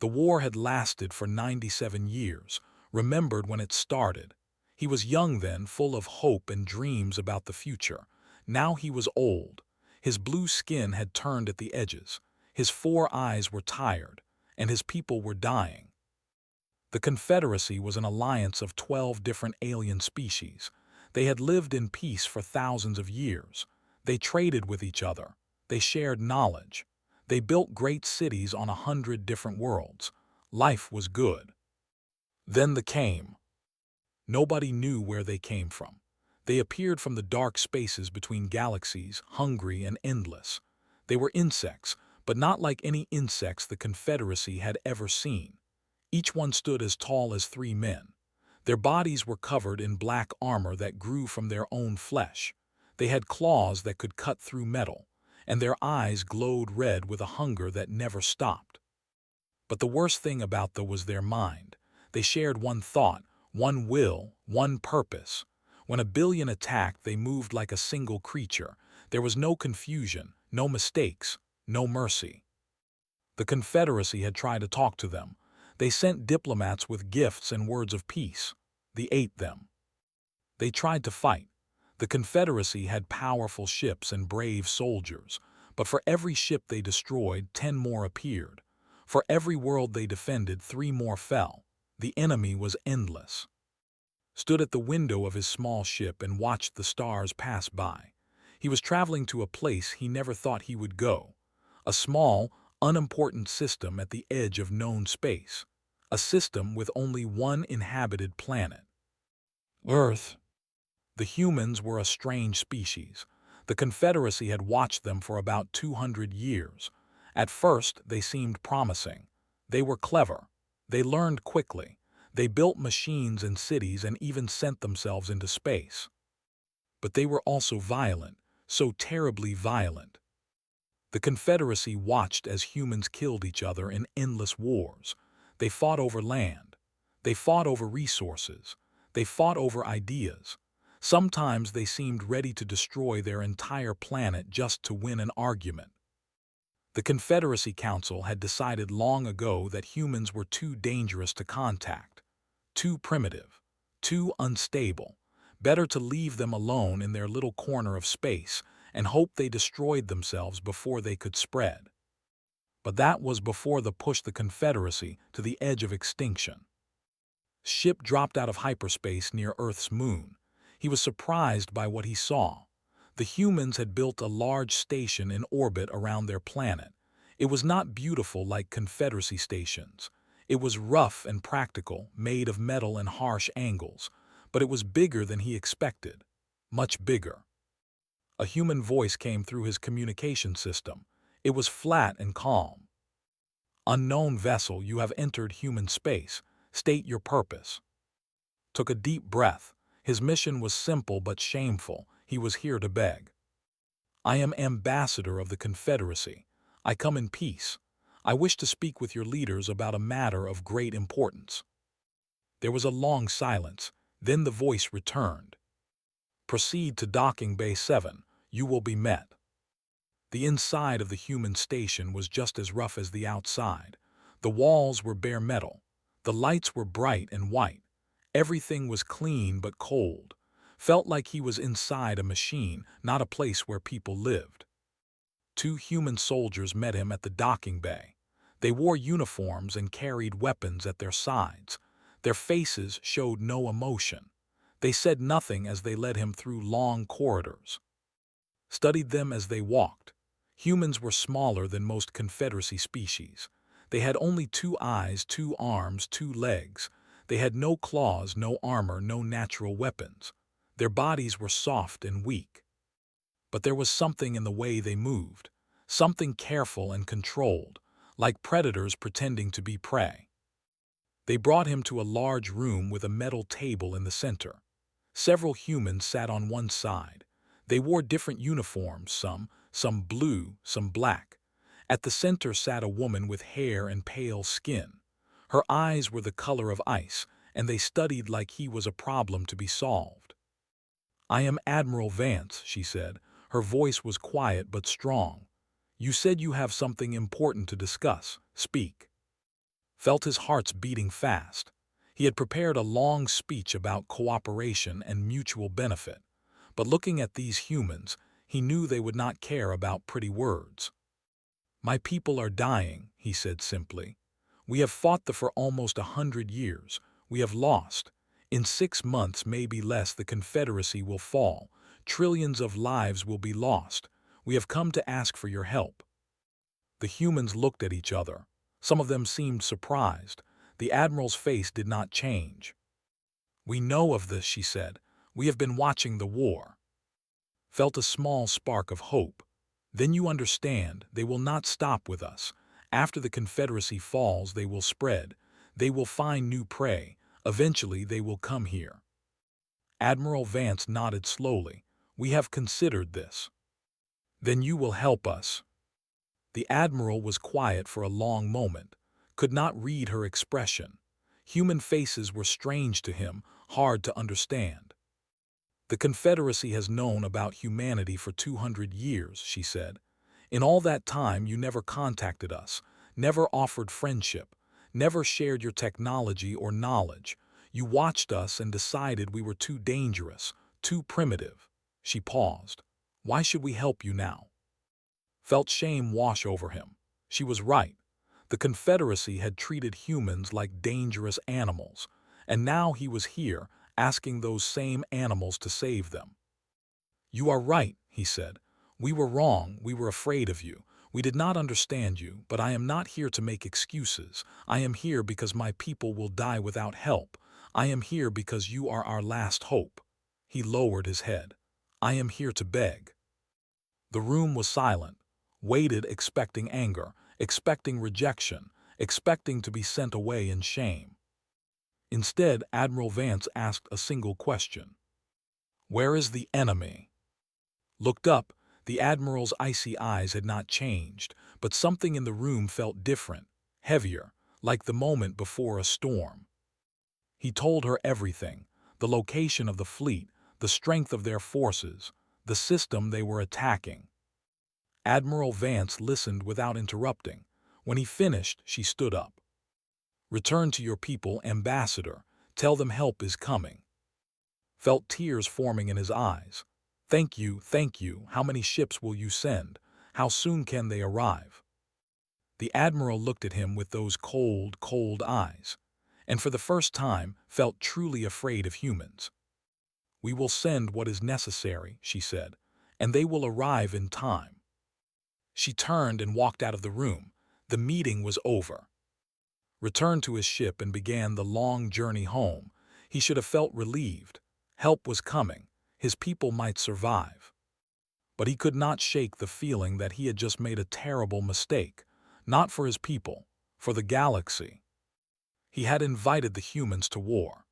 The war had lasted for 97 years, remembered when it started. He was young then, full of hope and dreams about the future. Now he was old. His blue skin had turned at the edges. His 4 eyes were tired, and his people were dying. The Confederacy was an alliance of 12 different alien species. They had lived in peace for thousands of years. They traded with each other. They shared knowledge. They built great cities on 100 different worlds. Life was good. Then they came. Nobody knew where they came from. They appeared from the dark spaces between galaxies, hungry and endless. They were insects, but not like any insects the Confederacy had ever seen. Each one stood as tall as 3 men. Their bodies were covered in black armor that grew from their own flesh. They had claws that could cut through metal, and their eyes glowed red with a hunger that never stopped. But the worst thing about them was their mind. They shared one thought, one will, one purpose. When 1 billion attacked, they moved like a single creature. There was no confusion, no mistakes, no mercy. The Confederacy had tried to talk to them. They sent diplomats with gifts and words of peace. They ate them. They tried to fight. The Confederacy had powerful ships and brave soldiers, but for every ship they destroyed, 10 more appeared. For every world they defended, 3 more fell. The enemy was endless. Stood at the window of his small ship and watched the stars pass by. He was traveling to a place he never thought he would go. A small, unimportant system at the edge of known space. A system with only one inhabited planet. Earth. The humans were a strange species. The Confederacy had watched them for about 200 years. At first, they seemed promising. They were clever. They learned quickly. They built machines and cities and even sent themselves into space. But they were also violent, so terribly violent. The Confederacy watched as humans killed each other in endless wars. They fought over land. They fought over resources. They fought over ideas. Sometimes they seemed ready to destroy their entire planet just to win an argument. The Confederacy Council had decided long ago that humans were too dangerous to contact, too primitive, too unstable. Better to leave them alone in their little corner of space and hope they destroyed themselves before they could spread. But that was before they pushed the Confederacy to the edge of extinction. Ship dropped out of hyperspace near Earth's moon. He was surprised by what he saw. The humans had built a large station in orbit around their planet. It was not beautiful like Confederacy stations. It was rough and practical, made of metal and harsh angles, but it was bigger than he expected. Much bigger. A human voice came through his communication system. It was flat and calm. "Unknown vessel, you have entered human space. State your purpose." Took a deep breath. His mission was simple but shameful. He was here to beg. "I am ambassador of the Confederacy. I come in peace. I wish to speak with your leaders about a matter of great importance." There was a long silence. Then the voice returned. "Proceed to Docking Bay 7. You will be met." The inside of the human station was just as rough as the outside. The walls were bare metal. The lights were bright and white. Everything was clean but cold. Felt like he was inside a machine, not a place where people lived. 2 human soldiers met him at the docking bay. They wore uniforms and carried weapons at their sides. Their faces showed no emotion. They said nothing as they led him through long corridors. Studied them as they walked. Humans were smaller than most Confederacy species. They had only 2 eyes, 2 arms, 2 legs. They had no claws, no armor, no natural weapons. Their bodies were soft and weak. But there was something in the way they moved, something careful and controlled, like predators pretending to be prey. They brought him to a large room with a metal table in the center. Several humans sat on one side. They wore different uniforms, some blue, some black. At the center sat a woman with hair and pale skin. Her eyes were the color of ice, and they studied like he was a problem to be solved. "I am Admiral Vance," she said. Her voice was quiet but strong. "You said you have something important to discuss. Speak." felt his heart's beating fast. He had prepared a long speech about cooperation and mutual benefit, but looking at these humans, he knew they would not care about pretty words. "My people are dying," he said simply. "We have fought for almost 100 years. We have lost. In 6 months, maybe less, the Confederacy will fall. Trillions of lives will be lost. We have come to ask for your help." The humans looked at each other. Some of them seemed surprised. The Admiral's face did not change. "We know of this," she said. "We have been watching the war." Felt a small spark of hope. "Then you understand, they will not stop with us. After the Confederacy falls, they will spread. They will find new prey. Eventually, they will come here." Admiral Vance nodded slowly. "We have considered this." "Then you will help us." The Admiral was quiet for a long moment, could not read her expression. Human faces were strange to him, hard to understand. "The Confederacy has known about humanity for 200 years, she said. "In all that time you never contacted us, never offered friendship, never shared your technology or knowledge. You watched us and decided we were too dangerous, too primitive." She paused. "Why should we help you now?" Felt shame wash over him. She was right. The Confederacy had treated humans like dangerous animals, and now he was here, asking those same animals to save them. "You are right," he said. "We were wrong, we were afraid of you. We did not understand you, but I am not here to make excuses. I am here because my people will die without help. I am here because you are our last hope." He lowered his head. "I am here to beg." The room was silent, waited expecting anger, expecting rejection, expecting to be sent away in shame. Instead, Admiral Vance asked a single question. "Where is the enemy?" Looked up, the Admiral's icy eyes had not changed, but something in the room felt different, heavier, like the moment before a storm. He told her everything, the location of the fleet, the strength of their forces, the system they were attacking. Admiral Vance listened without interrupting. When he finished, she stood up. "Return to your people, Ambassador. Tell them help is coming." Felt tears forming in his eyes. Thank you, thank you. How many ships will you send? How soon can they arrive?" The Admiral looked at him with those cold, cold eyes, and for the first time felt truly afraid of humans. "We will send what is necessary," she said, "and they will arrive in time." She turned and walked out of the room. The meeting was over. Returned to his ship and began the long journey home. He should have felt relieved. Help was coming. His people might survive. But he could not shake the feeling that he had just made a terrible mistake. Not for his people, for the galaxy. He had invited the humans to war.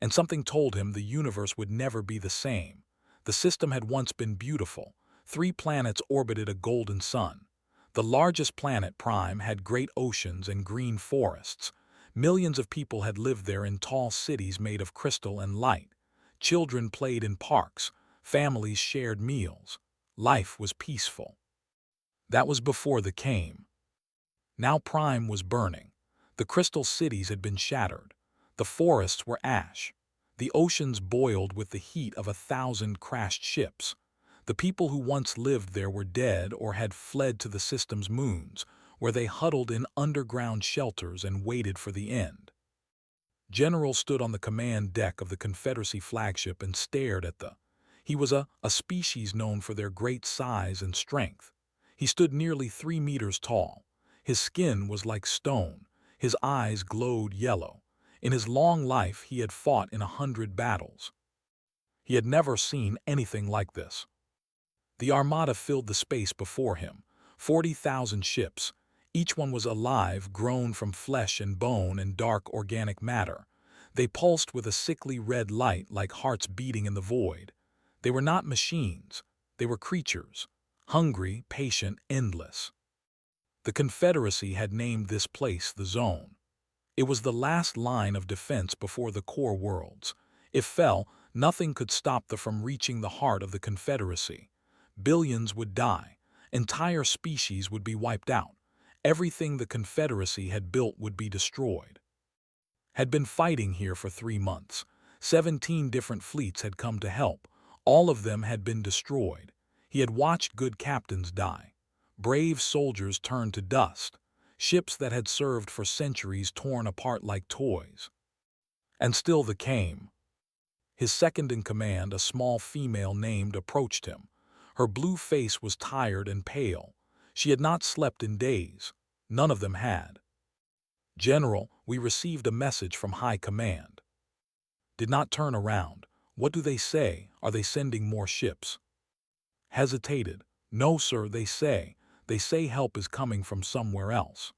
And something told him the universe would never be the same. The system had once been beautiful. 3 planets orbited a golden sun. The largest planet, Prime, had great oceans and green forests. Millions of people had lived there in tall cities made of crystal and light. Children played in parks. Families shared meals. Life was peaceful. That was before the came. Now Prime was burning. The crystal cities had been shattered. The forests were ash. The oceans boiled with the heat of 1,000 crashed ships. The people who once lived there were dead or had fled to the system's moons, where they huddled in underground shelters and waited for the end. General stood on the command deck of the Confederacy flagship and stared at He was a species known for their great size and strength. He stood nearly 3 meters tall. His skin was like stone. His eyes glowed yellow. In his long life, he had fought in 100 battles. He had never seen anything like this. The armada filled the space before him, 40,000 ships. Each one was alive, grown from flesh and bone and dark organic matter. They pulsed with a sickly red light like hearts beating in the void. They were not machines. They were creatures, hungry, patient, endless. The Confederacy had named this place the Zone. It was the last line of defense before the core worlds. If fell, nothing could stop them from reaching the heart of the Confederacy. Billions would die. Entire species would be wiped out. Everything the Confederacy had built would be destroyed. Had been fighting here for 3 months. 17 different fleets had come to help. All of them had been destroyed. He had watched good captains die. Brave soldiers turned to dust. Ships that had served for centuries torn apart like toys. And still the came. His second-in-command, a small female named, approached him. Her blue face was tired and pale. She had not slept in days. None of them had. "General, we received a message from High Command." Did not turn around. "What do they say? Are they sending more ships?" Hesitated. "No, sir, they say help is coming from somewhere else."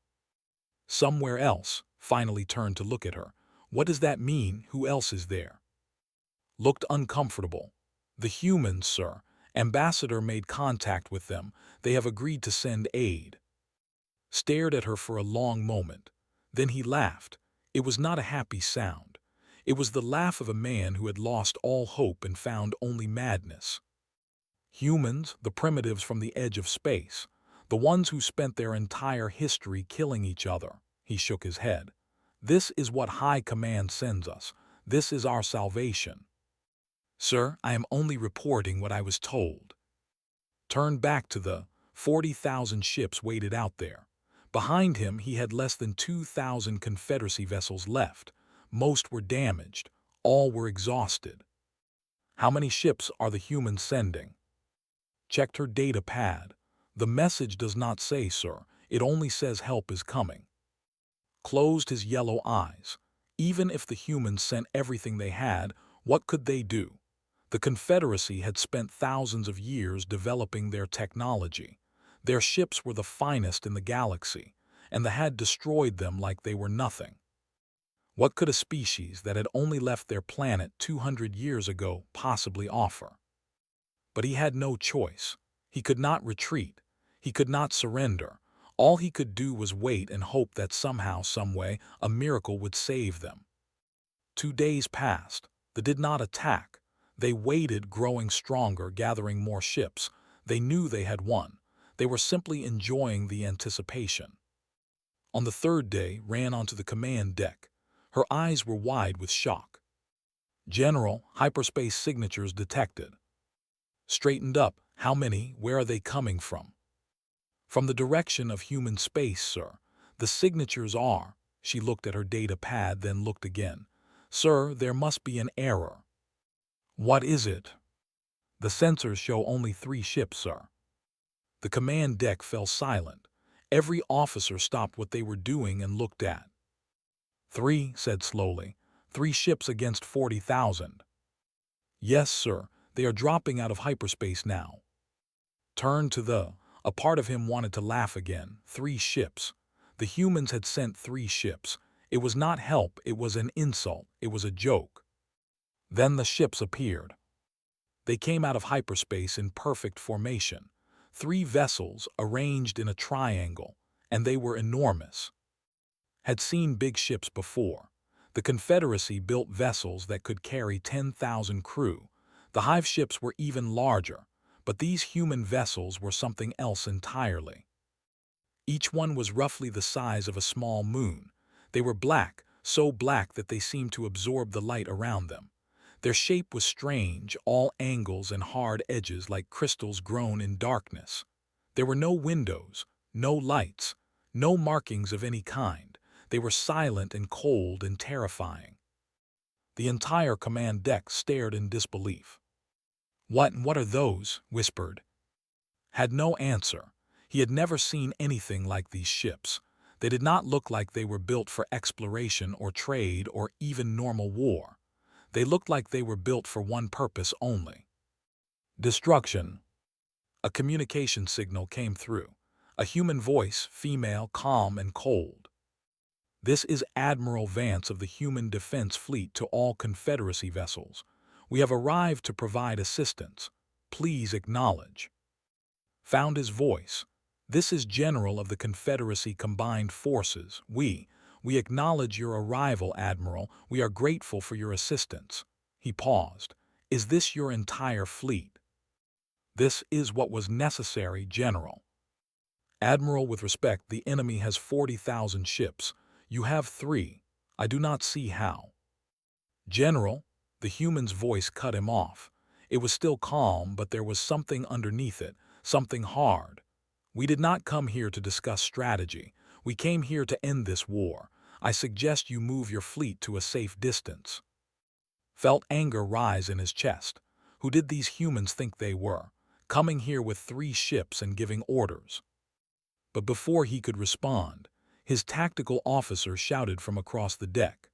Somewhere else. Finally turned to look at her. "What does that mean? Who else is there?" Looked uncomfortable. "The humans, sir. Ambassador made contact with them. They have agreed to send aid." Stared at her for a long moment. Then he laughed. It was not a happy sound. It was the laugh of a man who had lost all hope and found only madness. Humans, the primitives from the edge of space, the ones who spent their entire history killing each other. He shook his head. "This is what High Command sends us. This is our salvation." "Sir, I am only reporting what I was told." Turned back to the 40,000 ships waited out there. Behind him he had less than 2,000 Confederacy vessels left. Most were damaged. All were exhausted. "How many ships are the humans sending?" Checked her data pad. "The message does not say, sir. It only says help is coming." Closed his yellow eyes. Even if the humans sent everything they had, what could they do? The Confederacy had spent thousands of years developing their technology. Their ships were the finest in the galaxy, and they had destroyed them like they were nothing. What could a species that had only left their planet 200 years ago possibly offer? But he had no choice. He could not retreat. He could not surrender. All he could do was wait and hope that somehow, someway, a miracle would save them. 2 days passed. They did not attack. They waited, growing stronger, gathering more ships. They knew they had won. They were simply enjoying the anticipation. On the 3rd day, ran onto the command deck. Her eyes were wide with shock. "General, hyperspace signatures detected." Straightened up. "How many? Where are they coming from?" "From the direction of human space, sir. The signatures are—" She looked at her data pad, then looked again. "Sir, there must be an error." "What is it?" "The sensors show only 3 ships, sir." The command deck fell silent. Every officer stopped what they were doing and looked at. "3, said slowly. 3 ships against 40,000. "Yes, sir. They are dropping out of hyperspace now." Turned to the— A part of him wanted to laugh again. 3 ships. The humans had sent 3 ships. It was not help, it was an insult, it was a joke. Then the ships appeared. They came out of hyperspace in perfect formation. 3 vessels arranged in a triangle, and they were enormous. Had seen big ships before. The Confederacy built vessels that could carry 10,000 crew. The Hive ships were even larger, but these human vessels were something else entirely. Each one was roughly the size of a small moon. They were black, so black that they seemed to absorb the light around them. Their shape was strange, all angles and hard edges like crystals grown in darkness. There were no windows, no lights, no markings of any kind. They were silent and cold and terrifying. The entire command deck stared in disbelief. What are those?" whispered. Had no answer. He had never seen anything like these ships. They did not look like they were built for exploration or trade or even normal war. They looked like they were built for one purpose only: destruction. A communication signal came through. A human voice, female, calm and cold. "This is Admiral Vance of the Human Defense Fleet to all Confederacy vessels. We have arrived to provide assistance. Please acknowledge." Found his voice. "This is General of the Confederacy Combined Forces. We acknowledge your arrival, Admiral. We are grateful for your assistance." He paused. "Is this your entire fleet?" "This is what was necessary, General." Admiral, with respect, the enemy has 40,000 ships. You have 3. I do not see how. General, the human's voice cut him off. It was still calm, but there was something underneath it, something hard. We did not come here to discuss strategy. We came here to end this war. I suggest you move your fleet to a safe distance. Felt anger rise in his chest. Who did these humans think they were, coming here with 3 ships and giving orders? But before he could respond, his tactical officer shouted from across the deck.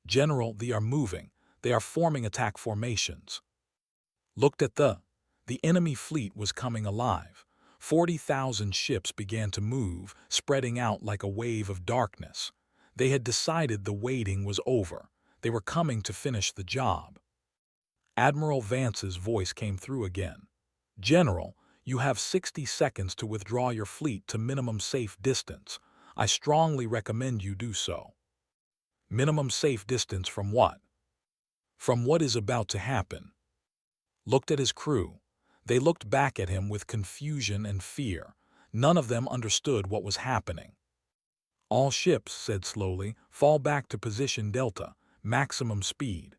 General, they are moving. They are forming attack formations. Looked at the enemy fleet was coming alive. 40,000 ships began to move, spreading out like a wave of darkness. They had decided the waiting was over. They were coming to finish the job. Admiral Vance's voice came through again. General, you have 60 seconds to withdraw your fleet to minimum safe distance. I strongly recommend you do so. Minimum safe distance from what? From what is about to happen. Looked at his crew. They looked back at him with confusion and fear. None of them understood what was happening. All ships, said slowly, fall back to position Delta, maximum speed.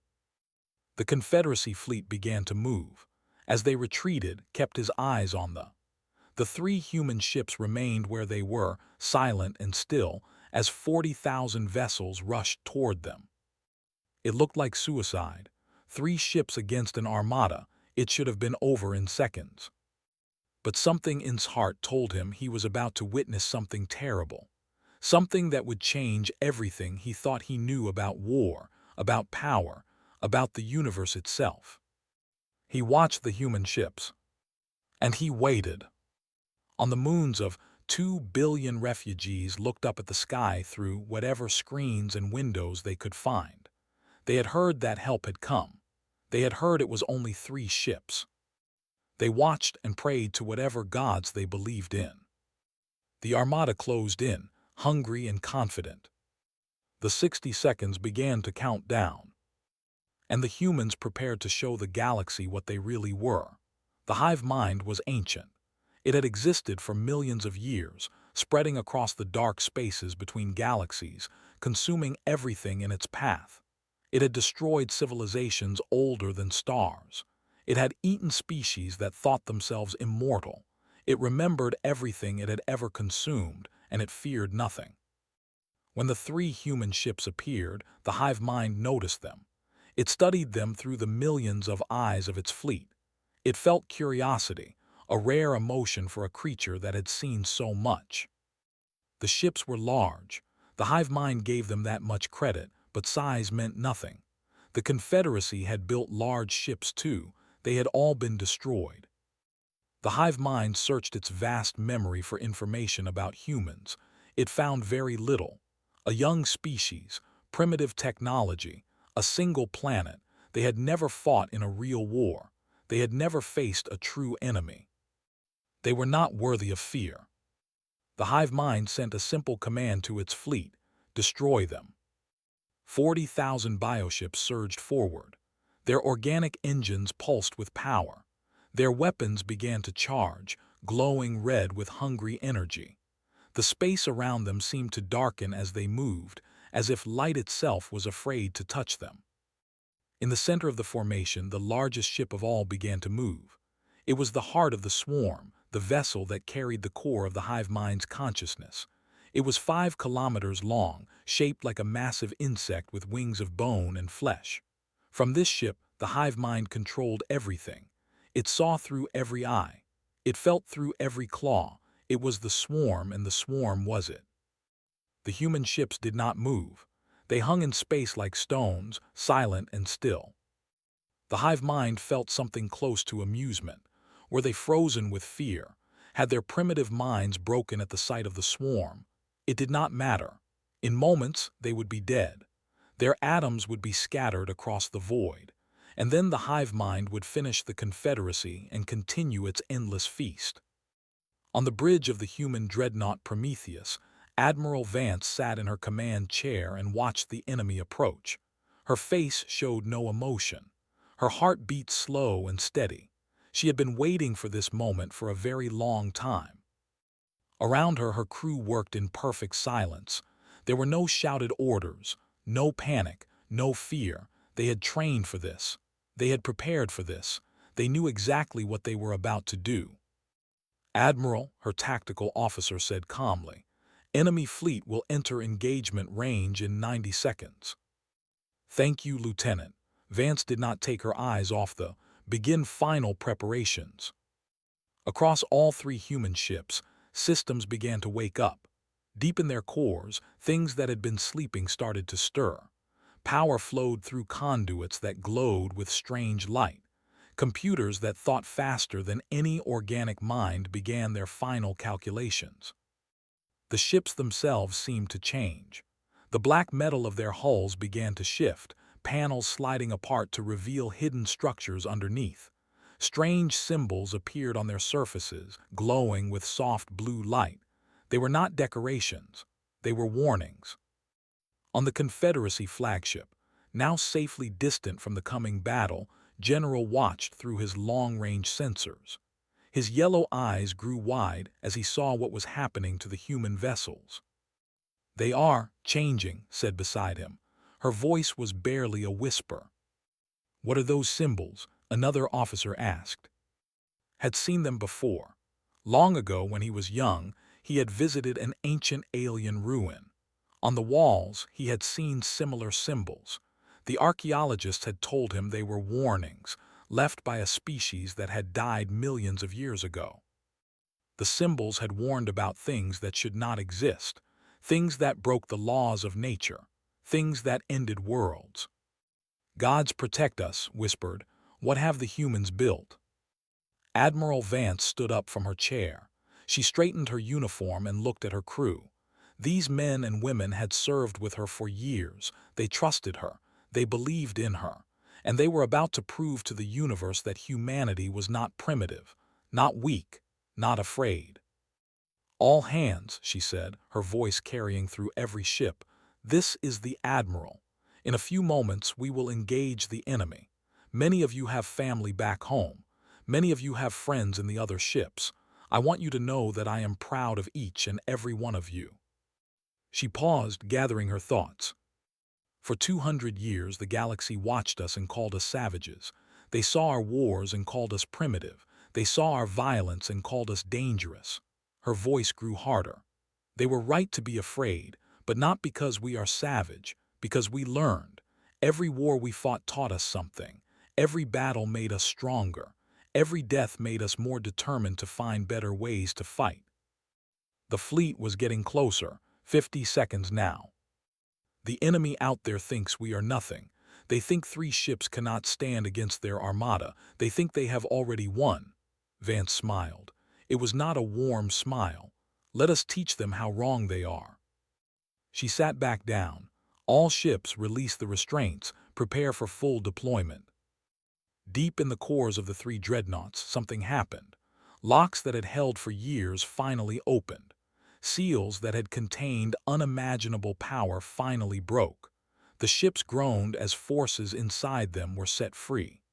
The Confederacy fleet began to move. As they retreated, kept his eyes on the 3 human ships remained where they were, silent and still, as 40,000 vessels rushed toward them. It looked like suicide. 3 ships against an armada. It should have been over in seconds. But something in his heart told him he was about to witness something terrible. Something that would change everything he thought he knew about war, about power, about the universe itself. He watched the human ships. And he waited. On the moons of 2 billion refugees looked up at the sky through whatever screens and windows they could find. They had heard that help had come. They had heard it was only 3 ships. They watched and prayed to whatever gods they believed in. The armada closed in, hungry and confident. The 60 seconds began to count down. And the humans prepared to show the galaxy what they really were. The hive mind was ancient. It had existed for millions of years, spreading across the dark spaces between galaxies, consuming everything in its path. It had destroyed civilizations older than stars. It had eaten species that thought themselves immortal. It remembered everything it had ever consumed, and it feared nothing. When the 3 human ships appeared, the hive mind noticed them. It studied them through the millions of eyes of its fleet. It felt curiosity, a rare emotion for a creature that had seen so much. The ships were large. The hive mind gave them that much credit, but size meant nothing. The Confederacy had built large ships too. They had all been destroyed. The hive mind searched its vast memory for information about humans. It found very little. A young species, primitive technology, a single planet. They had never fought in a real war. They had never faced a true enemy. They were not worthy of fear. The hive mind sent a simple command to its fleet: destroy them. 40,000 bioships surged forward. Their organic engines pulsed with power. Their weapons began to charge, glowing red with hungry energy. The space around them seemed to darken as they moved, as if light itself was afraid to touch them. In the center of the formation, the largest ship of all began to move. It was the heart of the swarm, the vessel that carried the core of the hive mind's consciousness. It was 5 kilometers long, shaped like a massive insect with wings of bone and flesh. From this ship, the hive mind controlled everything. It saw through every eye. It felt through every claw. It was the swarm, and the swarm was it. The human ships did not move. They hung in space like stones, silent and still. The hive mind felt something close to amusement. Were they frozen with fear? Had their primitive minds broken at the sight of the swarm? It did not matter. In moments, they would be dead. Their atoms would be scattered across the void. And then the hive mind would finish the Confederacy and continue its endless feast. On the bridge of the human dreadnought Prometheus, Admiral Vance sat in her command chair and watched the enemy approach. Her face showed no emotion. Her heart beat slow and steady. She had been waiting for this moment for a very long time. Around her, her crew worked in perfect silence. There were no shouted orders, no panic, no fear. They had trained for this. They had prepared for this. They knew exactly what they were about to do. "Admiral," her tactical officer said calmly, "enemy fleet will enter engagement range in 90 seconds. "Thank you, Lieutenant." Vance did not take her eyes off the begin final preparations. Across all three human ships, systems began to wake up. Deep in their cores, things that had been sleeping started to stir. Power flowed through conduits that glowed with strange light. Computers that thought faster than any organic mind began their final calculations. The ships themselves seemed to change. The black metal of their hulls began to shift, panels sliding apart to reveal hidden structures underneath. Strange symbols appeared on their surfaces, glowing with soft blue light. They were not decorations. They were warnings. On the Confederacy flagship, now safely distant from the coming battle, General watched through his long-range sensors. His yellow eyes grew wide as he saw what was happening to the human vessels. "They are changing," said beside him. Her voice was barely a whisper. "What are those symbols?" another officer asked. Had seen them before. Long ago, when he was young, he had visited an ancient alien ruin. On the walls, he had seen similar symbols. The archaeologists had told him they were warnings, left by a species that had died millions of years ago. The symbols had warned about things that should not exist, things that broke the laws of nature, things that ended worlds. "Gods protect us," whispered. "What have the humans built?" Admiral Vance stood up from her chair. She straightened her uniform and looked at her crew. These men and women had served with her for years. They trusted her. They believed in her. And they were about to prove to the universe that humanity was not primitive, not weak, not afraid. "All hands," she said, her voice carrying through every ship. "This is the Admiral. In a few moments we will engage the enemy. Many of you have family back home. Many of you have friends in the other ships. I want you to know that I am proud of each and every one of you." She paused, gathering her thoughts. "For 200 years the galaxy watched us and called us savages. They saw our wars and called us primitive. They saw our violence and called us dangerous." Her voice grew harder. "They were right to be afraid, but not because we are savage, because we learned. Every war we fought taught us something. Every battle made us stronger. Every death made us more determined to find better ways to fight." The fleet was getting closer, 50 seconds now. "The enemy out there thinks we are nothing. They think 3 ships cannot stand against their armada. They think they have already won." Vance smiled. It was not a warm smile. "Let us teach them how wrong they are." She sat back down. "All ships release the restraints, prepare for full deployment." Deep in the cores of the 3 dreadnoughts, something happened. Locks that had held for years finally opened. Seals that had contained unimaginable power finally broke. The ships groaned as forces inside them were set free.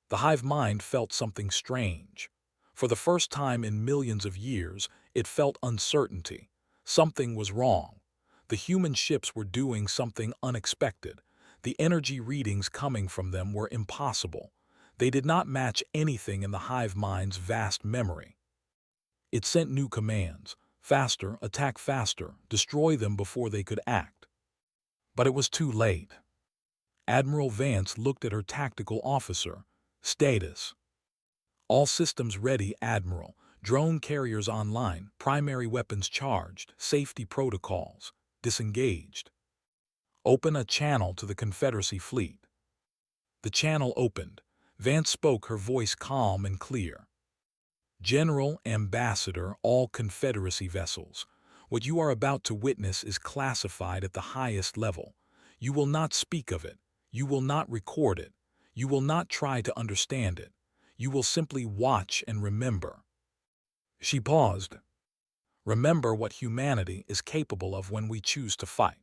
The hive mind felt something strange. For the first time in millions of years, it felt uncertainty. Something was wrong. The human ships were doing something unexpected. The energy readings coming from them were impossible. They did not match anything in the hive mind's vast memory. It sent new commands. Faster, attack faster, destroy them before they could act. But it was too late. Admiral Vance looked at her tactical officer. "Status." "All systems ready, Admiral. Drone carriers online, primary weapons charged, safety protocols disengaged. Open a channel to the Confederacy fleet." The channel opened. Vance spoke, her voice calm and clear. "General, Ambassador, all Confederacy vessels. What you are about to witness is classified at the highest level. You will not speak of it. You will not record it. You will not try to understand it. You will simply watch and remember." She paused. "Remember what humanity is capable of when we choose to fight."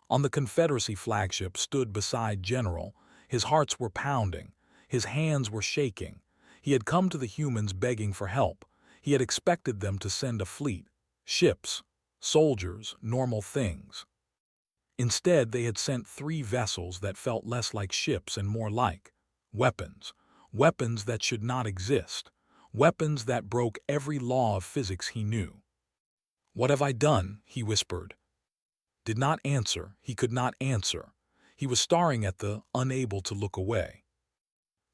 On the Confederacy flagship stood beside General. His hearts were pounding. His hands were shaking. He had come to the humans begging for help. He had expected them to send a fleet, ships, soldiers, normal things. Instead, they had sent 3 vessels that felt less like ships and more like weapons. Weapons that should not exist. Weapons that broke every law of physics he knew. "What have I done?" he whispered. Did not answer. He could not answer. He was staring at unable to look away.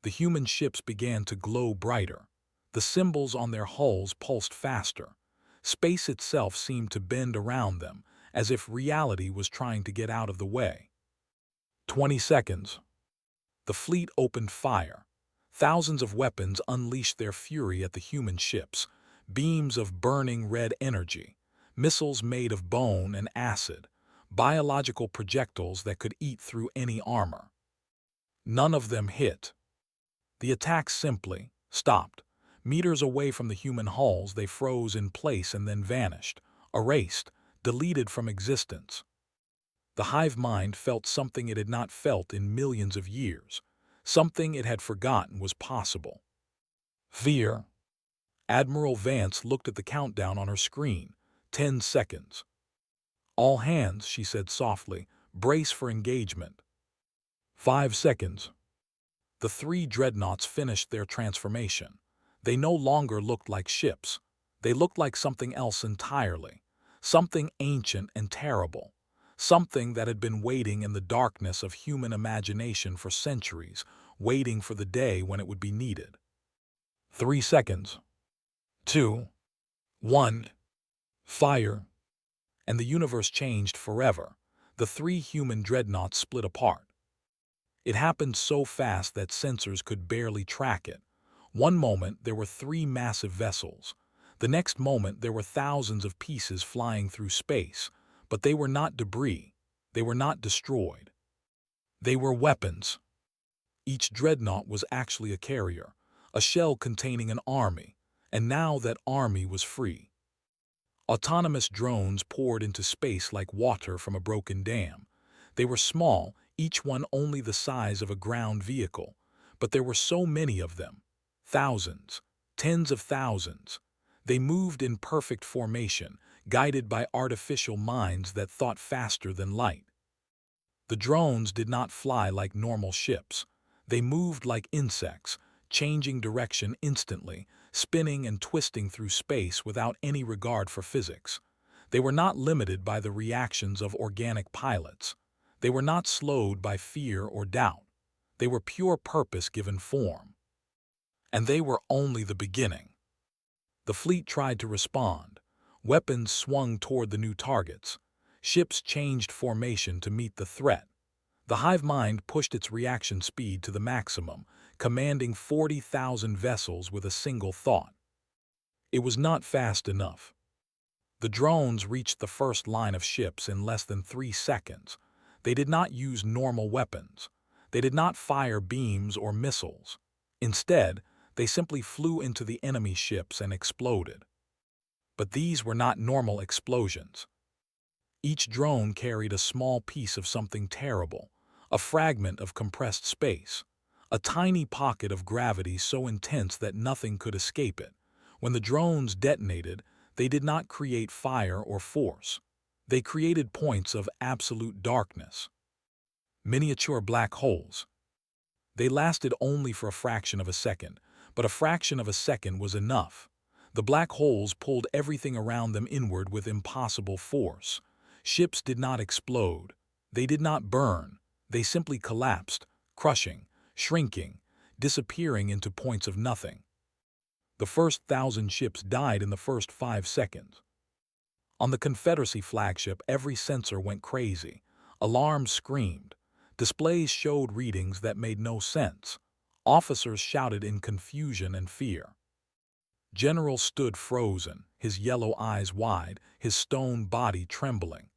The human ships began to glow brighter. The symbols on their hulls pulsed faster. Space itself seemed to bend around them, as if reality was trying to get out of the way. 20 seconds. The fleet opened fire. Thousands of weapons unleashed their fury at the human ships, beams of burning red energy, missiles made of bone and acid, biological projectiles that could eat through any armor. None of them hit. The attack simply stopped. Meters away from the human hulls, they froze in place and then vanished, erased, deleted from existence. The hive mind felt something it had not felt in millions of years, something it had forgotten was possible. Fear. Admiral Vance looked at the countdown on her screen. 10 seconds. "All hands," she said softly, "brace for engagement." 5 seconds. The 3 dreadnoughts finished their transformation. They no longer looked like ships. They looked like something else entirely. Something ancient and terrible. Something that had been waiting in the darkness of human imagination for centuries, waiting for the day when it would be needed. 3 seconds. 2. 1. Fire. And the universe changed forever. The 3 human dreadnoughts split apart. It happened so fast that sensors could barely track it. One moment there were 3 massive vessels. The next moment there were thousands of pieces flying through space, but they were not debris. They were not destroyed. They were weapons. Each dreadnought was actually a carrier, a shell containing an army, and now that army was free. Autonomous drones poured into space like water from a broken dam. They were small, each one only the size of a ground vehicle, but there were so many of them. Thousands, tens of thousands. They moved in perfect formation, guided by artificial minds that thought faster than light. The drones did not fly like normal ships. They moved like insects, changing direction instantly, spinning and twisting through space without any regard for physics. They were not limited by the reactions of organic pilots. They were not slowed by fear or doubt. They were pure purpose given form. And they were only the beginning. The fleet tried to respond. Weapons swung toward the new targets. Ships changed formation to meet the threat. The hive mind pushed its reaction speed to the maximum, commanding 40,000 vessels with a single thought. It was not fast enough. The drones reached the first line of ships in less than 3 seconds. They did not use normal weapons. They did not fire beams or missiles. Instead, they simply flew into the enemy ships and exploded. But these were not normal explosions. Each drone carried a small piece of something terrible, a fragment of compressed space, a tiny pocket of gravity so intense that nothing could escape it. When the drones detonated, they did not create fire or force. They created points of absolute darkness. Miniature black holes. They lasted only for a fraction of a second, but a fraction of a second was enough. The black holes pulled everything around them inward with impossible force. Ships did not explode. They did not burn. They simply collapsed, crushing, shrinking, disappearing into points of nothing. The first 1,000 ships died in the first 5 seconds. On the Confederacy flagship, every sensor went crazy. Alarms screamed. Displays showed readings that made no sense. Officers shouted in confusion and fear. General stood frozen, his yellow eyes wide, his stone body trembling.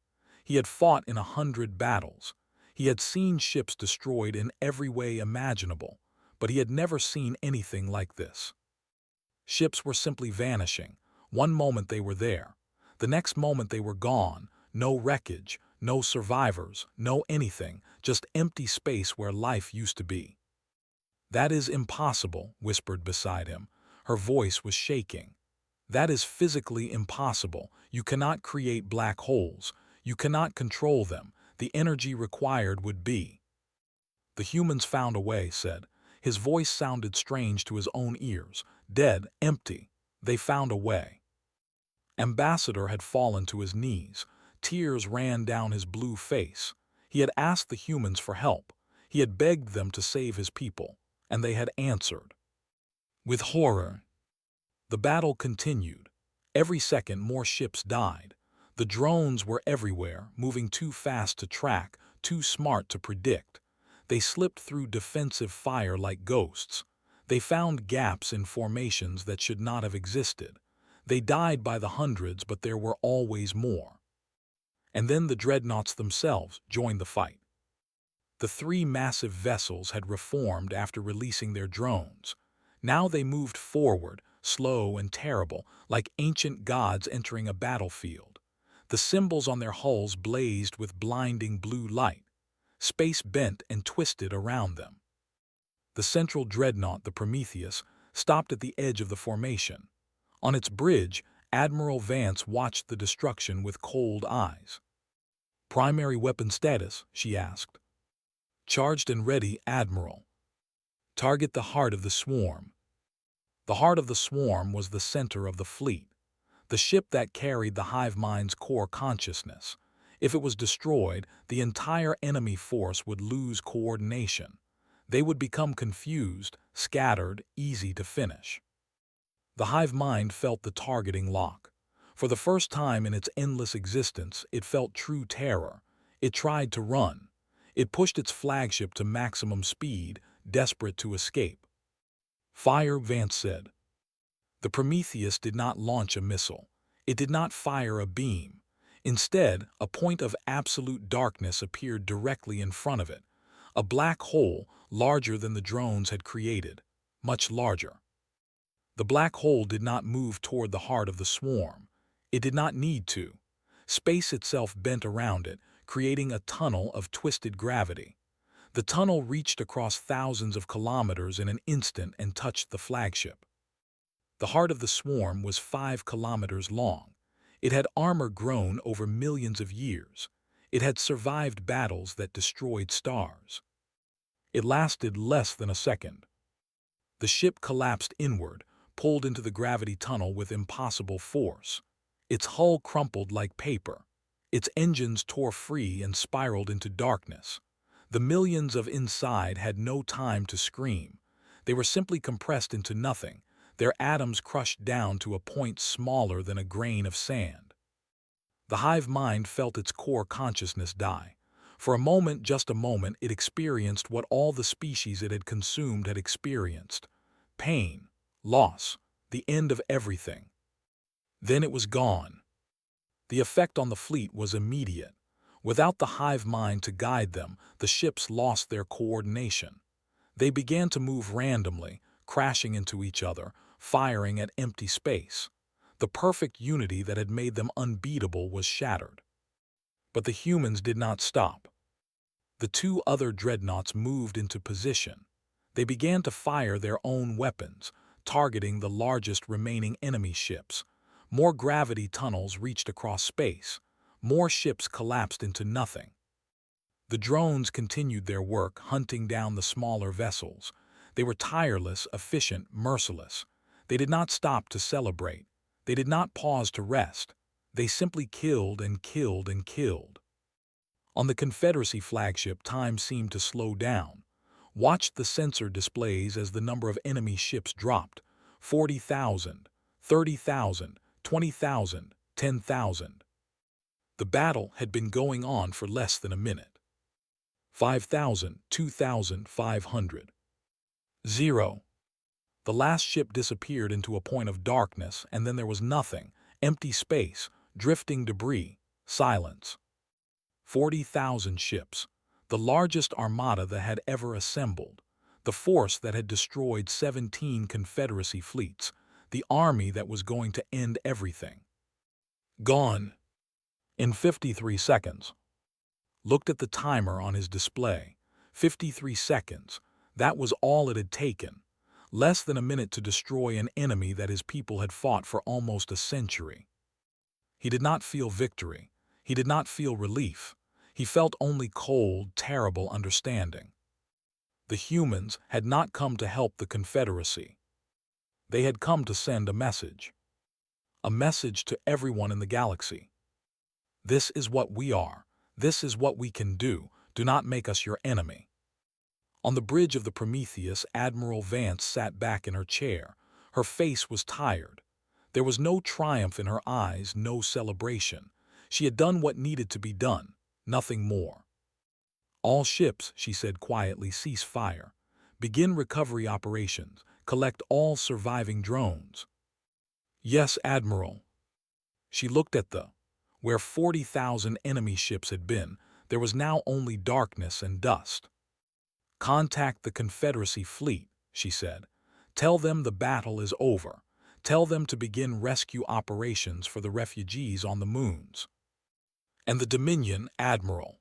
He had fought in 100 battles. He had seen ships destroyed in every way imaginable, but he had never seen anything like this. Ships were simply vanishing. One moment they were there. The next moment they were gone. No wreckage, no survivors, no anything, just empty space where life used to be. "That is impossible," whispered beside him. Her voice was shaking. That is physically impossible. You cannot create black holes. You cannot control them. The energy required would be. The humans found a way, said. His voice sounded strange to his own ears. Dead, empty. They found a way. Ambassador had fallen to his knees. Tears ran down his blue face. He had asked the humans for help. He had begged them to save his people, and they had answered. With horror. The battle continued. Every second more ships died. The drones were everywhere, moving too fast to track, too smart to predict. They slipped through defensive fire like ghosts. They found gaps in formations that should not have existed. They died by the hundreds, but there were always more. And then the dreadnoughts themselves joined the fight. The three massive vessels had reformed after releasing their drones. Now they moved forward, slow and terrible, like ancient gods entering a battlefield. The symbols on their hulls blazed with blinding blue light. Space bent and twisted around them. The central dreadnought, the Prometheus, stopped at the edge of the formation. On its bridge, Admiral Vance watched the destruction with cold eyes. "Primary weapon status?" she asked. "Charged and ready, Admiral." "Target the heart of the swarm." The heart of the swarm was the center of the fleet, the ship that carried the hive mind's core consciousness. If it was destroyed, the entire enemy force would lose coordination. They would become confused, scattered, easy to finish. The hive mind felt the targeting lock. For the first time in its endless existence, it felt true terror. It tried to run. It pushed its flagship to maximum speed, desperate to escape. "Fire," Vance said. The Prometheus did not launch a missile. It did not fire a beam. Instead, a point of absolute darkness appeared directly in front of it. A black hole, larger than the drones had created. Much larger. The black hole did not move toward the heart of the swarm. It did not need to. Space itself bent around it, creating a tunnel of twisted gravity. The tunnel reached across thousands of kilometers in an instant and touched the flagship. The heart of the swarm was 5 kilometers long. It had armor grown over millions of years. It had survived battles that destroyed stars. It lasted less than a second. The ship collapsed inward, pulled into the gravity tunnel with impossible force. Its hull crumpled like paper. Its engines tore free and spiraled into darkness. The millions of inside had no time to scream. They were simply compressed into nothing, their atoms crushed down to a point smaller than a grain of sand. The hive mind felt its core consciousness die. For a moment, just a moment, it experienced what all the species it had consumed had experienced. Pain, loss, the end of everything. Then it was gone. The effect on the fleet was immediate. Without the hive mind to guide them, the ships lost their coordination. They began to move randomly, crashing into each other, firing at empty space. The perfect unity that had made them unbeatable was shattered. But the humans did not stop. The 2 other dreadnoughts moved into position. They began to fire their own weapons, targeting the largest remaining enemy ships. More gravity tunnels reached across space. More ships collapsed into nothing. The drones continued their work, hunting down the smaller vessels. They were tireless, efficient, merciless. They did not stop to celebrate. They did not pause to rest. They simply killed and killed and killed. On the Confederacy flagship, time seemed to slow down. Watch the sensor displays as the number of enemy ships dropped. 40,000, 30,000, 20,000, 10,000. The battle had been going on for less than a minute. 5,000, 2,500. 0. The last ship disappeared into a point of darkness, and then there was nothing, empty space, drifting debris, silence. 40,000 ships, the largest armada that had ever assembled, the force that had destroyed 17 Confederacy fleets, the army that was going to end everything. Gone. In 53 seconds. Looked at the timer on his display. 53 seconds. That was all it had taken. Less than a minute to destroy an enemy that his people had fought for almost a century. He did not feel victory. He did not feel relief. He felt only cold, terrible understanding. The humans had not come to help the Confederacy. They had come to send a message. A message to everyone in the galaxy. This is what we are. This is what we can do. Do not make us your enemy. On the bridge of the Prometheus, Admiral Vance sat back in her chair. Her face was tired. There was no triumph in her eyes, no celebration. She had done what needed to be done, nothing more. All ships, she said quietly, cease fire. Begin recovery operations. Collect all surviving drones. Yes, Admiral. She looked at where 40,000 enemy ships had been. There was now only darkness and dust. Contact the Confederacy fleet, she said. Tell them the battle is over. Tell them to begin rescue operations for the refugees on the moons. And the Dominion, Admiral.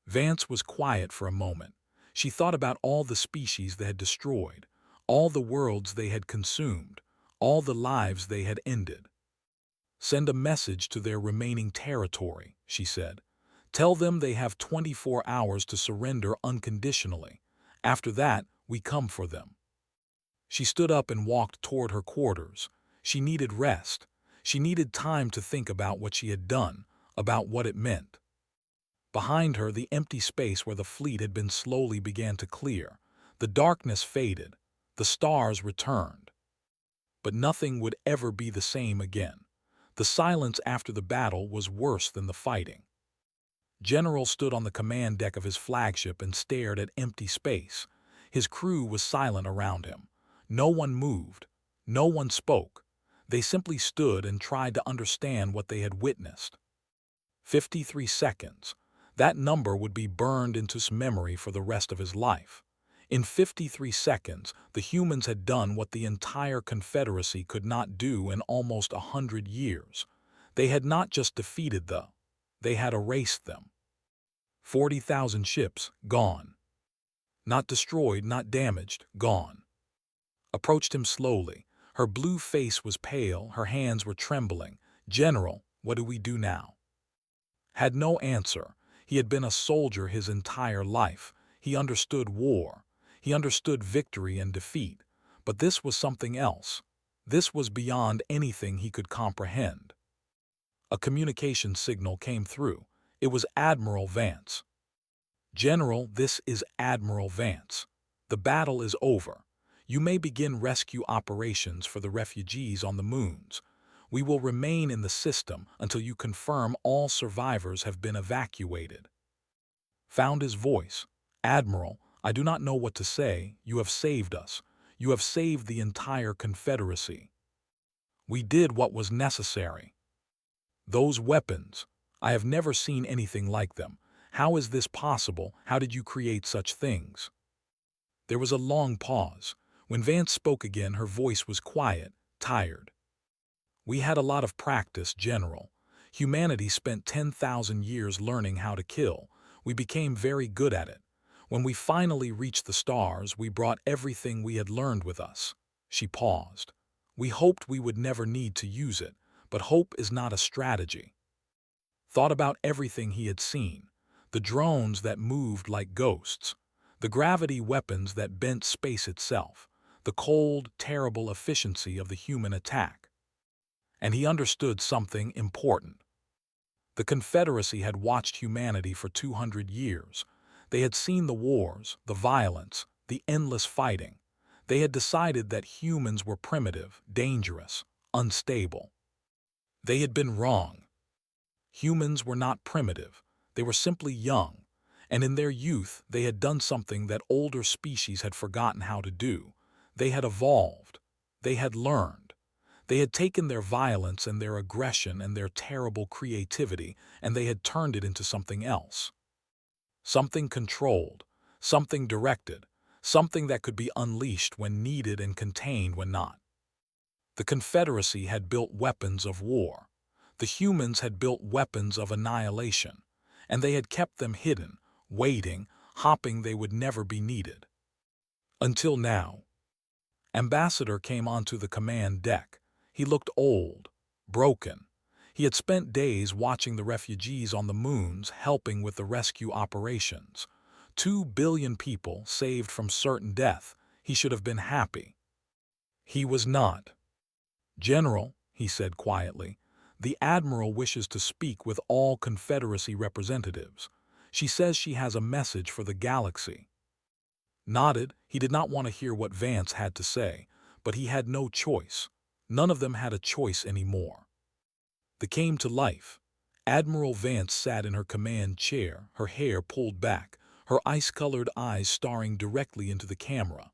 Vance was quiet for a moment. She thought about all the species they had destroyed, all the worlds they had consumed, all the lives they had ended. Send a message to their remaining territory, she said. Tell them they have 24 hours to surrender unconditionally. After that, we come for them. She stood up and walked toward her quarters. She needed rest. She needed time to think about what she had done, about what it meant. Behind her, the empty space where the fleet had been slowly began to clear. The darkness faded. The stars returned. But nothing would ever be the same again. The silence after the battle was worse than the fighting. General stood on the command deck of his flagship and stared at empty space. His crew was silent around him. No one moved. No one spoke. They simply stood and tried to understand what they had witnessed. 53 seconds. That number would be burned into his memory for the rest of his life. In 53 seconds, the humans had done what the entire Confederacy could not do in almost 100 years. They had not just defeated they had erased them. 40,000 ships, gone. Not destroyed, not damaged, gone. Approached him slowly. Her blue face was pale, her hands were trembling. General, what do we do now? Had no answer. He had been a soldier his entire life. He understood war. He understood victory and defeat. But this was something else. This was beyond anything he could comprehend. A communication signal came through. It was Admiral Vance. General, this is Admiral Vance. The battle is over. You may begin rescue operations for the refugees on the moons. We will remain in the system until you confirm all survivors have been evacuated. Found his voice. Admiral, I do not know what to say. You have saved us. You have saved the entire Confederacy. We did what was necessary. Those weapons, I have never seen anything like them. How is this possible? How did you create such things? There was a long pause. When Vance spoke again, her voice was quiet, tired. We had a lot of practice, General. Humanity spent 10,000 years learning how to kill. We became very good at it. When we finally reached the stars, we brought everything we had learned with us. She paused. We hoped we would never need to use it, but hope is not a strategy. Thought about everything he had seen. The drones that moved like ghosts. The gravity weapons that bent space itself. The cold, terrible efficiency of the human attack. And he understood something important. The Confederacy had watched humanity for 200 years. They had seen the wars, the violence, the endless fighting. They had decided that humans were primitive, dangerous, unstable. They had been wrong. Humans were not primitive. They were simply young. And in their youth, they had done something that older species had forgotten how to do. They had evolved. They had learned. They had taken their violence and their aggression and their terrible creativity, and they had turned it into something else. Something controlled, something directed, something that could be unleashed when needed and contained when not. The Confederacy had built weapons of war. The humans had built weapons of annihilation, and they had kept them hidden, waiting, hoping they would never be needed. Until now. Ambassador came onto the command deck. He looked old, broken. He had spent days watching the refugees on the moons helping with the rescue operations. 2 billion people saved from certain death. He should have been happy. He was not. "General," he said quietly, "the Admiral wishes to speak with all Confederacy representatives. She says she has a message for the galaxy." Nodded. He did not want to hear what Vance had to say, but he had no choice. None of them had a choice anymore. They came to life. Admiral Vance sat in her command chair, her hair pulled back, her ice-colored eyes staring directly into the camera.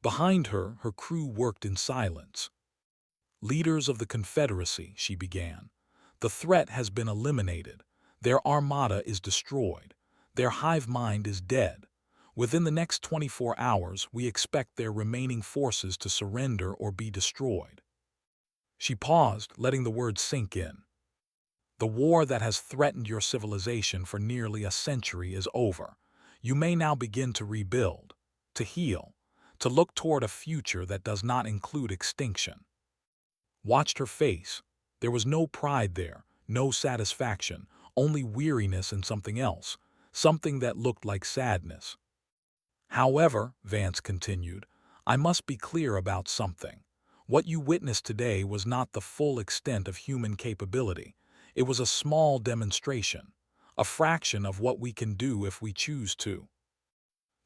Behind her, her crew worked in silence. "Leaders of the Confederacy," she began, "the threat has been eliminated. Their armada is destroyed. Their hive mind is dead. Within the next 24 hours, we expect their remaining forces to surrender or be destroyed." She paused, letting the words sink in. "The war that has threatened your civilization for nearly a century is over. You may now begin to rebuild, to heal, to look toward a future that does not include extinction." Watched her face. There was no pride there, no satisfaction, only weariness and something else, something that looked like sadness. "However," Vance continued, "I must be clear about something. What you witnessed today was not the full extent of human capability. It was a small demonstration, a fraction of what we can do if we choose to."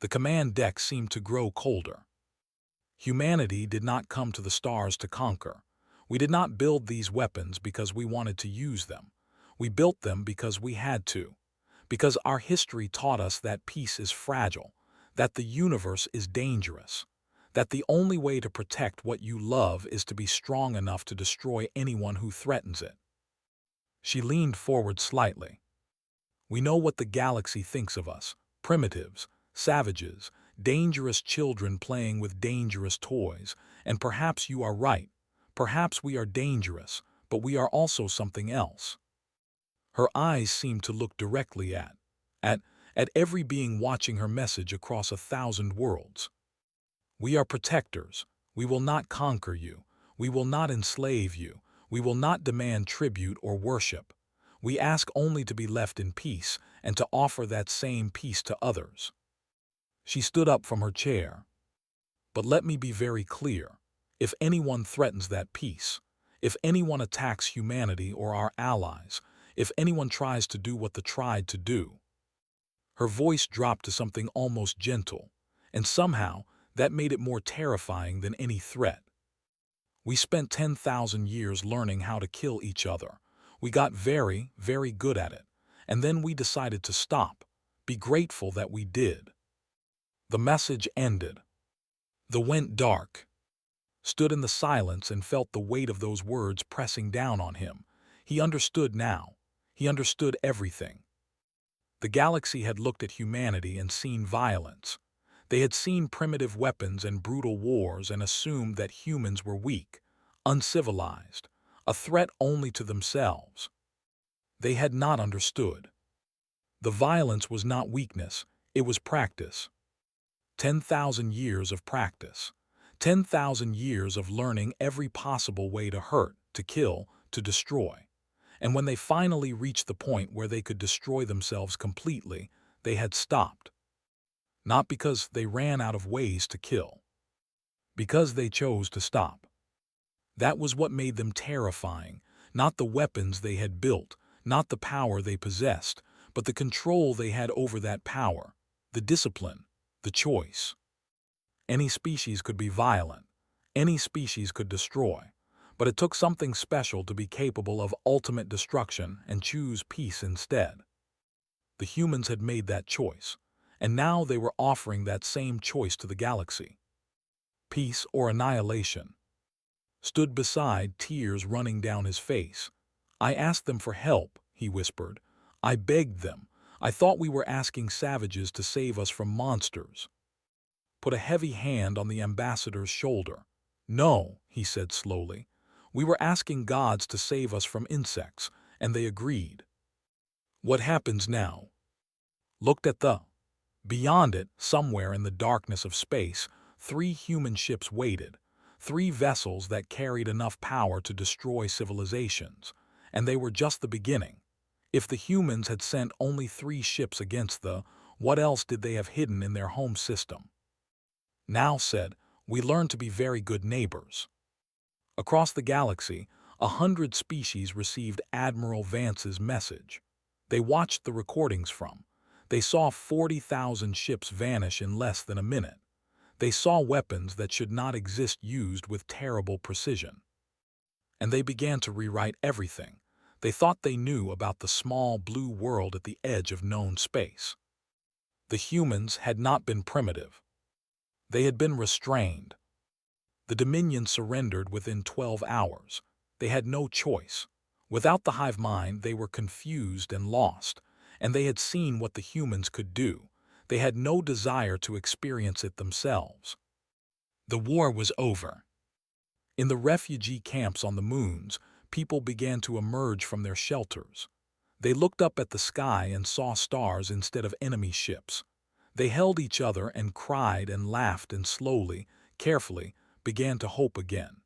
The command deck seemed to grow colder. Humanity did not come to the stars to conquer. We did not build these weapons because we wanted to use them. We built them because we had to. Because our history taught us that peace is fragile, that the universe is dangerous, that the only way to protect what you love is to be strong enough to destroy anyone who threatens it. She leaned forward slightly. "We know what the galaxy thinks of us: primitives, savages, dangerous children playing with dangerous toys, and perhaps you are right. Perhaps we are dangerous, but we are also something else." Her eyes seemed to look directly at, at every being watching her message across 1,000 worlds. "We are protectors. We will not conquer you. We will not enslave you. We will not demand tribute or worship. We ask only to be left in peace and to offer that same peace to others." She stood up from her chair. "But let me be very clear. If anyone threatens that peace, if anyone attacks humanity or our allies, if anyone tries to do what the tried to do—" Her voice dropped to something almost gentle, and somehow that made it more terrifying than any threat. "We spent 10,000 years learning how to kill each other. We got very, very good at it, and then we decided to stop. Be grateful that we did." The message ended. The went dark. Stood in the silence and felt the weight of those words pressing down on him. He understood now. He understood everything. The galaxy had looked at humanity and seen violence. They had seen primitive weapons and brutal wars and assumed that humans were weak, uncivilized, a threat only to themselves. They had not understood. The violence was not weakness, it was practice. 10,000 years of practice. 10,000 years of learning every possible way to hurt, to kill, to destroy. And when they finally reached the point where they could destroy themselves completely, they had stopped. Not because they ran out of ways to kill. Because they chose to stop. That was what made them terrifying, not the weapons they had built, not the power they possessed, but the control they had over that power, the discipline, the choice. Any species could be violent. Any species could destroy. But it took something special to be capable of ultimate destruction and choose peace instead. The humans had made that choice, and now they were offering that same choice to the galaxy. Peace or annihilation. Stood beside, tears running down his face. "I asked them for help," he whispered. "I begged them. I thought we were asking savages to save us from monsters." Put a heavy hand on the ambassador's shoulder. "No," he said slowly. "We were asking gods to save us from insects, and they agreed." "What happens now?" Looked at beyond it, somewhere in the darkness of space, 3 human ships waited. 3 vessels that carried enough power to destroy civilizations, and they were just the beginning. If the humans had sent only 3 ships against what else did they have hidden in their home system? Now said, we learned to be very good neighbors. Across the galaxy, 100 species received Admiral Vance's message. They watched the recordings from. They saw 40,000 ships vanish in less than a minute. They saw weapons that should not exist used with terrible precision. And they began to rewrite everything. They thought they knew about the small blue world at the edge of known space. The humans had not been primitive. They had been restrained. The Dominion surrendered within 12 hours. They had no choice. Without the hive mind, they were confused and lost, and they had seen what the humans could do. They had no desire to experience it themselves. The war was over. In the refugee camps on the moons, people began to emerge from their shelters. They looked up at the sky and saw stars instead of enemy ships. They held each other and cried and laughed and slowly, carefully, began to hope again.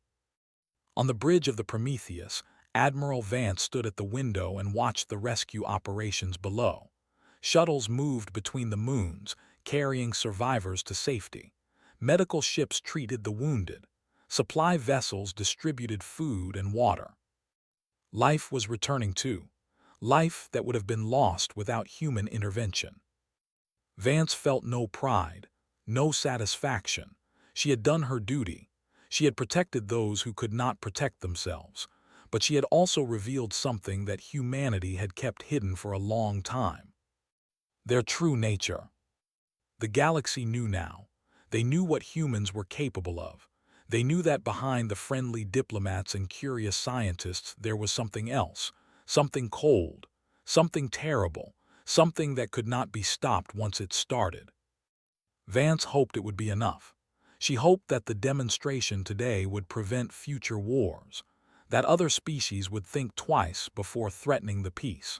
On the bridge of the Prometheus, Admiral Vance stood at the window and watched the rescue operations below. Shuttles moved between the moons, carrying survivors to safety. Medical ships treated the wounded. Supply vessels distributed food and water. Life was returning too. Life that would have been lost without human intervention. Vance felt no pride, no satisfaction. She had done her duty. She had protected those who could not protect themselves. But she had also revealed something that humanity had kept hidden for a long time. Their true nature. The galaxy knew now. They knew what humans were capable of. They knew that behind the friendly diplomats and curious scientists there was something else, something cold, something terrible, something that could not be stopped once it started. Vance hoped it would be enough. She hoped that the demonstration today would prevent future wars, that other species would think twice before threatening the peace.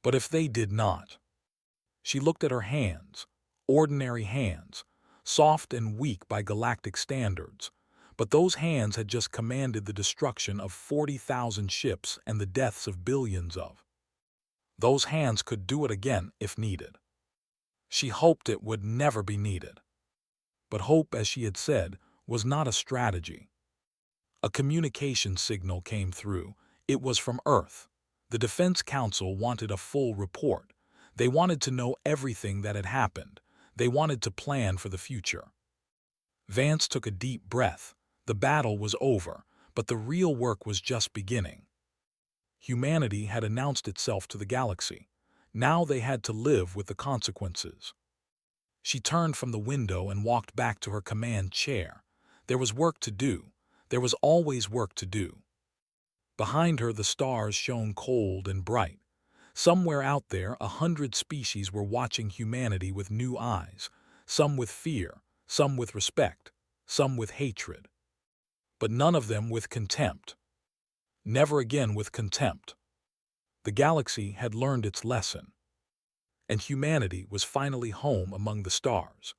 But if they did not, she looked at her hands, ordinary hands, soft and weak by galactic standards, but those hands had just commanded the destruction of 40,000 ships and the deaths of billions of. Those hands could do it again if needed. She hoped it would never be needed. But hope, as she had said, was not a strategy. A communication signal came through. It was from Earth. The Defense Council wanted a full report. They wanted to know everything that had happened. They wanted to plan for the future. Vance took a deep breath. The battle was over, but the real work was just beginning. Humanity had announced itself to the galaxy. Now they had to live with the consequences. She turned from the window and walked back to her command chair. There was work to do. There was always work to do. Behind her, the stars shone cold and bright. Somewhere out there, 100 species were watching humanity with new eyes, some with fear, some with respect, some with hatred. But none of them with contempt. Never again with contempt. The galaxy had learned its lesson, and humanity was finally home among the stars.